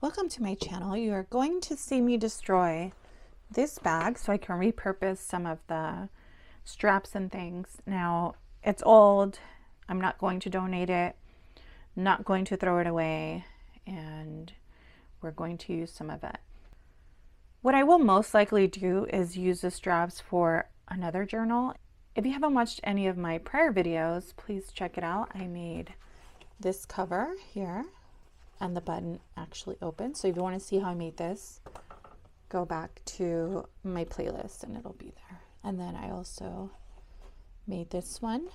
Welcome to my channel. You are going to see me destroy this bag so I can repurpose some of the straps and things. Now, it's old. I'm not going to donate it, not going to throw it away, and we're going to use some of it. What I will most likely do is use the straps for another journal. If you haven't watched any of my prior videos, please check it out. I made this cover here and the button actually opens. So if you want to see how I made this, go back to my playlist and it'll be there. And then I also made this one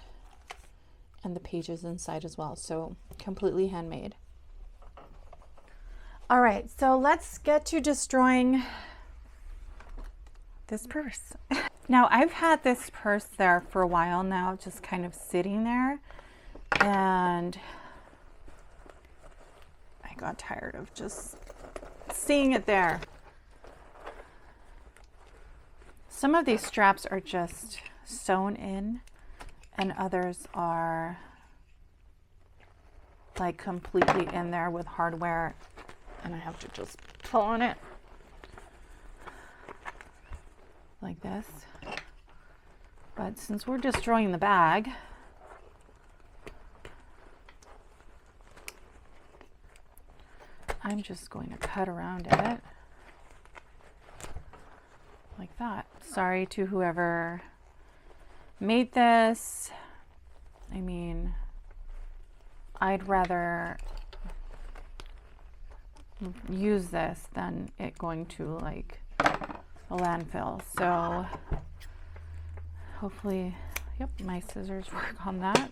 and the pages inside as well. So completely handmade. All right, so let's get to destroying this purse. Now I've had this purse there for a while now, just kind of sitting there, and I got tired of just seeing it there. Some of these straps are just sewn in and others are like completely in there with hardware, and I have to just pull on it like this. But since we're destroying the bag, I'm just going to cut around it like that. Sorry to whoever made this. I mean, I'd rather use this than it going to like a landfill. So hopefully, yep, my scissors work on that.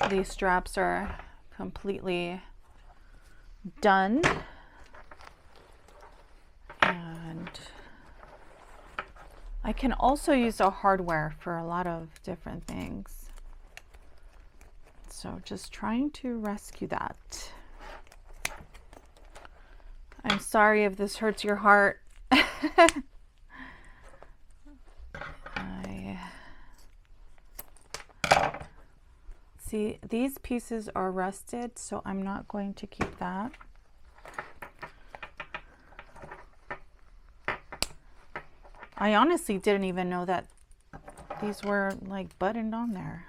These straps are completely done, and I can also use the hardware for a lot of different things. So just trying to rescue that. I'm sorry if this hurts your heart. See, these pieces are rusted, so I'm not going to keep that. I honestly didn't even know that these were like buttoned on there.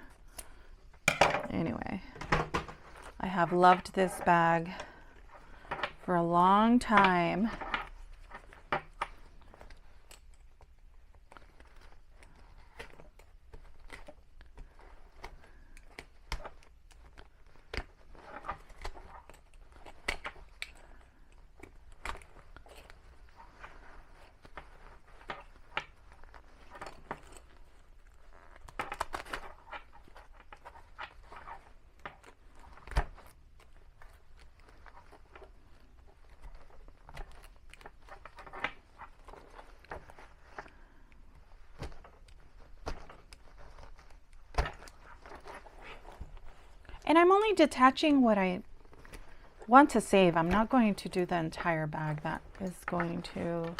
Anyway, I have loved this bag for a long time. And I'm only detaching what I want to save. I'm not going to do the entire bag. That is going to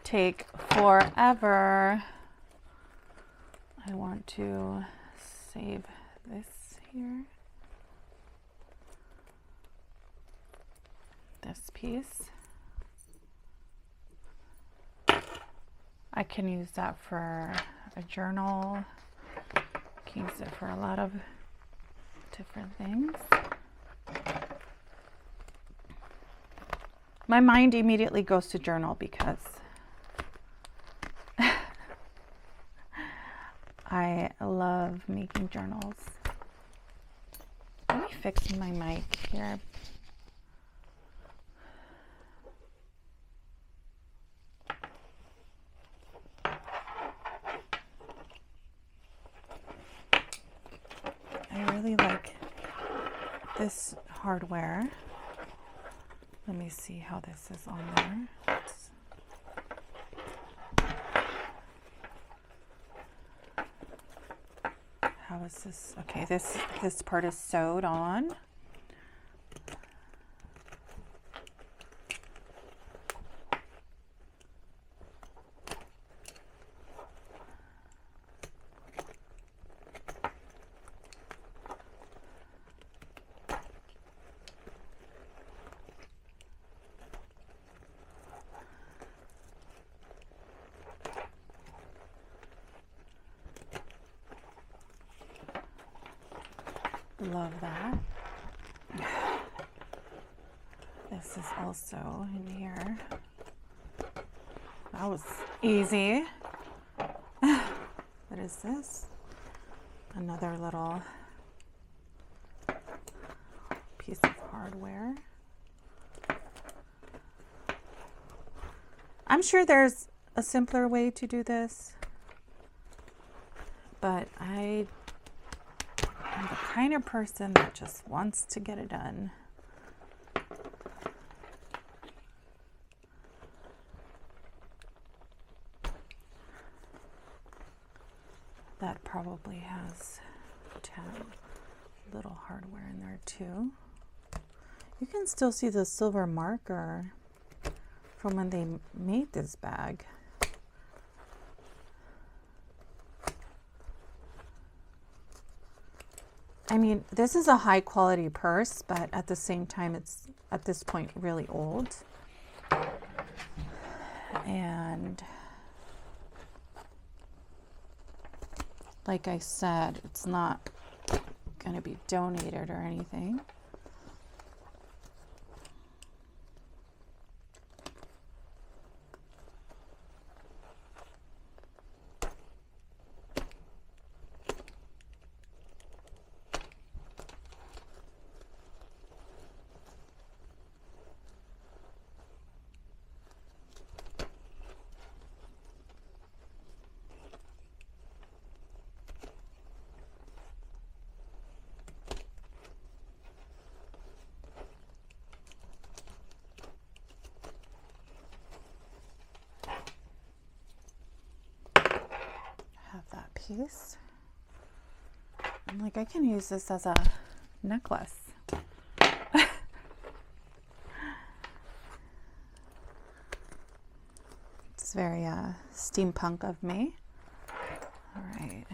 take forever. I want to save this here. This piece. I can use that for a journal. I can use it for a lot of different things. My mind immediately goes to journal because I love making journals. Let me fix my mic here. I really like this hardware. Let me see how this is on there. How is this? Okay, this part is sewed on. Love that. This is also in here. That was easy. What is this? Another little piece of hardware. I'm sure there's a simpler way to do this, but I'm the kind of person that just wants to get it done. That probably has a little hardware in there too. You can still see the silver marker from when they made this bag. I mean, this is a high quality purse, but at the same time, it's at this point really old. And like I said, it's not going to be donated or anything. That piece. I'm like, I can use this as a necklace. It's very steampunk of me. All right.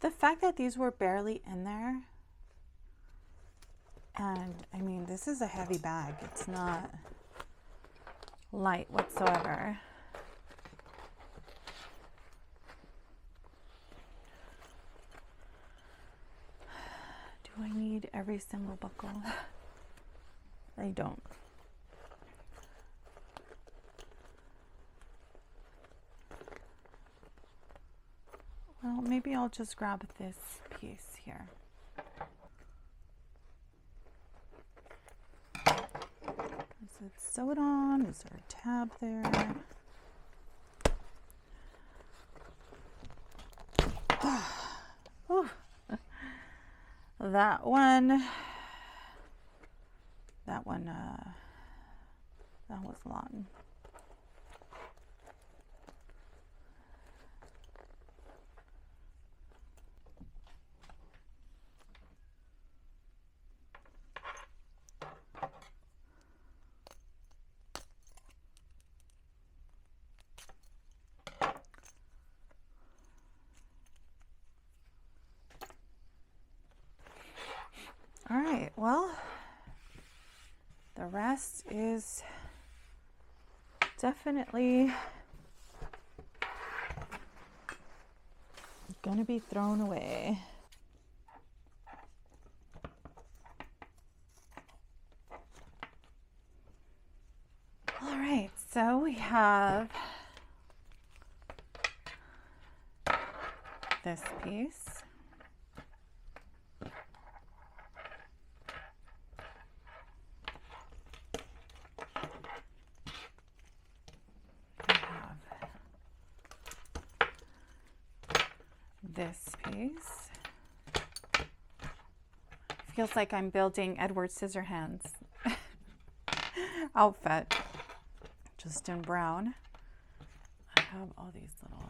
The fact that these were barely in there, and I mean, this is a heavy bag. It's not light whatsoever. Do I need every single buckle? I don't. Well, maybe I'll just grab this piece here. Is it sewed on? Is there a tab there? Oh, that one that was long. All right, well, the rest is definitely gonna be thrown away. All right, so we have this piece. this piece. Feels like I'm building Edward Scissorhands outfit, just in brown. I have all these little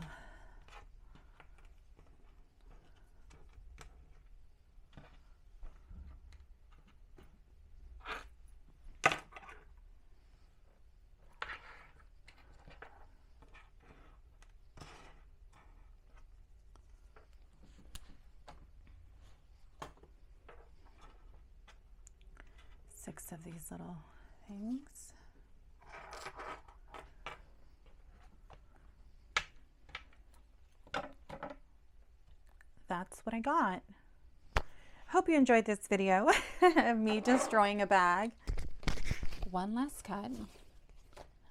six of these little things. That's what I got. Hope you enjoyed this video of me destroying a bag. One last cut.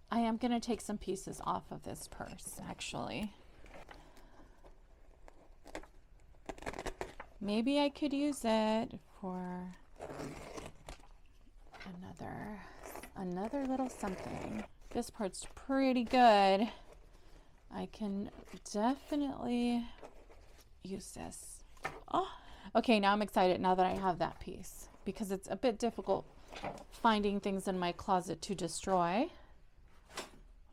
I am going to take some pieces off of this purse, actually. Maybe I could use it for another little something. This part's pretty good. I can definitely use this. Oh, okay, now I'm excited now that I have that piece, because it's a bit difficult finding things in my closet to destroy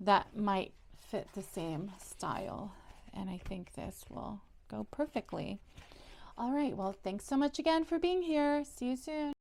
that might fit the same style, and I think this will go perfectly. All right, well, thanks so much again for being here. See you soon.